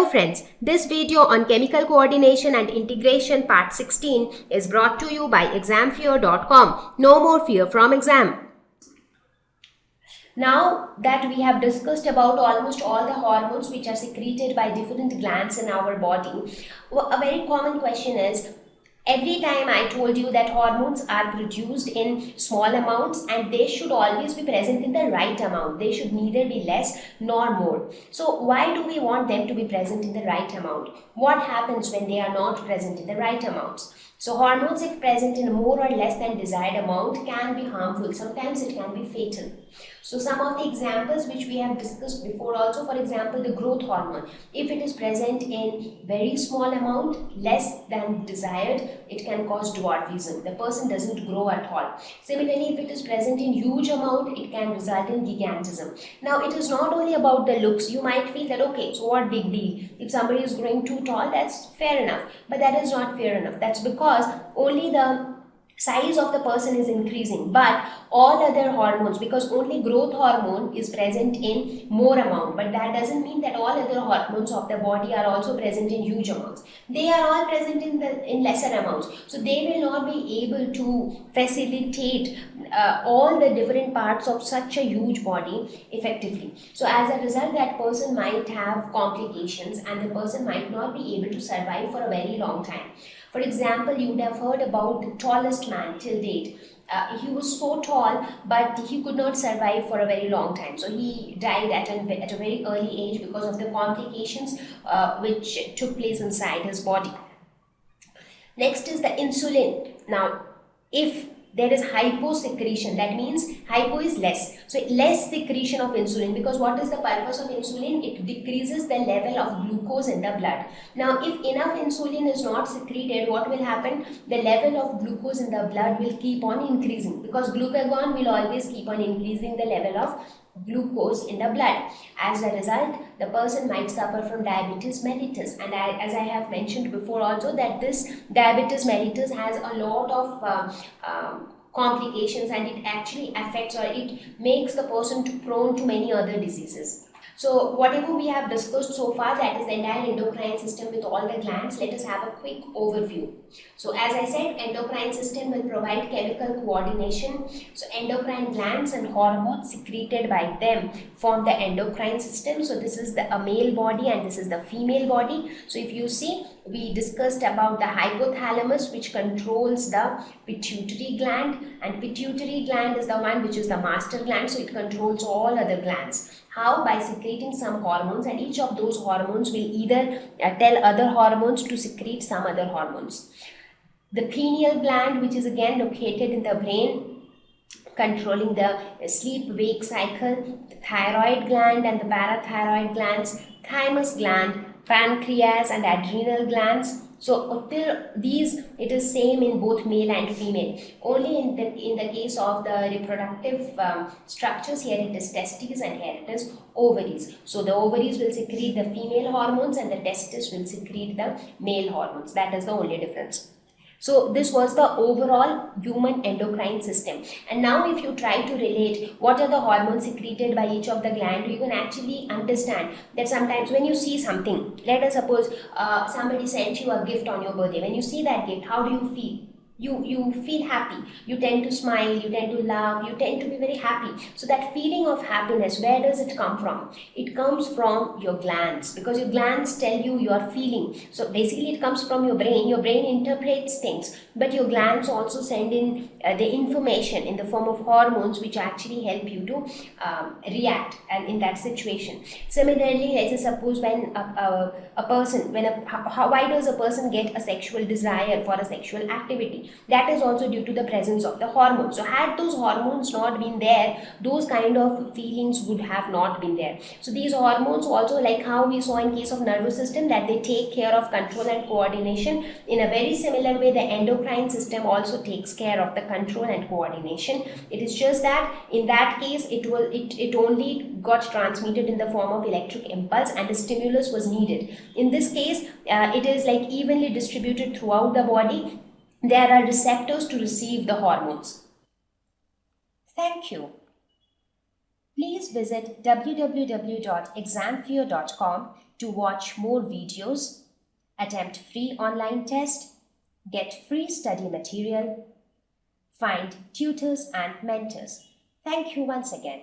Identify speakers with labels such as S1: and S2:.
S1: friends, this video on chemical coordination and integration part 16 is brought to you by examfear.com. No more fear from exam. Now that we have discussed about almost all the hormones which are secreted by different glands in our body, a very common question is, every time I told you that hormones are produced in small amounts and they should always be present in the right amount. They should neither be less nor more. So why do we want them to be present in the right amount? What happens when they are not present in the right amounts? So hormones, if present in more or less than desired amount, can be harmful. Sometimes it can be fatal. So some of the examples which we have discussed before also, for example, the growth hormone. If it is present in very small amount, less than desired, it can cause dwarfism. The person doesn't grow at all. Similarly, if it is present in huge amount, it can result in gigantism. Now, it is not only about the looks. You might feel that, okay, so what big deal? If somebody is growing too tall, that's fair enough. But that is not fair enough. That's because only the size of the person is increasing, but all other hormones, because only growth hormone is present in more amount, but that doesn't mean that all other hormones of the body are also present in huge amounts. They are all present in lesser amounts, so they will not be able to facilitate all the different parts of such a huge body effectively. So as a result, that person might have complications and the person might not be able to survive for a very long time. For example, you would have heard about the tallest man till date. He was so tall, but he could not survive for a very long time. So he died at a very early age because of the complications which took place inside his body. Next is the insulin. Now, if there is hyposecretion, that means hypo is less. So less secretion of insulin, because what is the purpose of insulin? It decreases the level of glucose in the blood. Now if enough insulin is not secreted, what will happen? The level of glucose in the blood will keep on increasing, because glucagon will always keep on increasing the level of glucose in the blood. As a result, the person might suffer from diabetes mellitus, and as I have mentioned before also, that this diabetes mellitus has a lot of complications, and it actually affects, or it makes the person prone to many other diseases. So whatever we have discussed so far, that is the entire endocrine system with all the glands. Let us have a quick overview. So as I said, endocrine system will provide chemical coordination. So endocrine glands and hormones secreted by them form the endocrine system. So this is a male body and this is the female body. So if you see, we discussed about the hypothalamus, which controls the pituitary gland, and pituitary gland is the one which is the master gland, so it controls all other glands. How? By secreting some hormones, and each of those hormones will either tell other hormones to secrete some other hormones. The pineal gland, which is again located in the brain, controlling the sleep-wake cycle, the thyroid gland and the parathyroid glands, thymus gland, pancreas and adrenal glands. So these, it is same in both male and female. Only in the case of the reproductive structures, here it is testes and here it is ovaries. So the ovaries will secrete the female hormones and the testes will secrete the male hormones. That is the only difference. So this was the overall human endocrine system. And now if you try to relate what are the hormones secreted by each of the gland, you can actually understand that sometimes when you see something, let us suppose somebody sent you a gift on your birthday. When you see that gift, how do you feel? You feel happy, you tend to smile, you tend to laugh, you tend to be very happy. So that feeling of happiness, where does it come from? It comes from your glands, because your glands tell you your feeling. So basically it comes from your brain interprets things, but your glands also send in the information in the form of hormones which actually help you to react and in that situation. Similarly, let's suppose when a person, why does a person get a sexual desire for a sexual activity? That is also due to the presence of the hormones. So had those hormones not been there, those kind of feelings would have not been there. So these hormones also, like how we saw in case of nervous system, that they take care of control and coordination. In a very similar way, the endocrine system also takes care of the control and coordination. It is just that in that case, it only got transmitted in the form of electric impulse and the stimulus was needed. In this case, it is like evenly distributed throughout the body. There are receptors to receive the hormones. Thank you. Please visit www.examfear.com to watch more videos, attempt free online test, get free study material, find tutors and mentors. Thank you once again.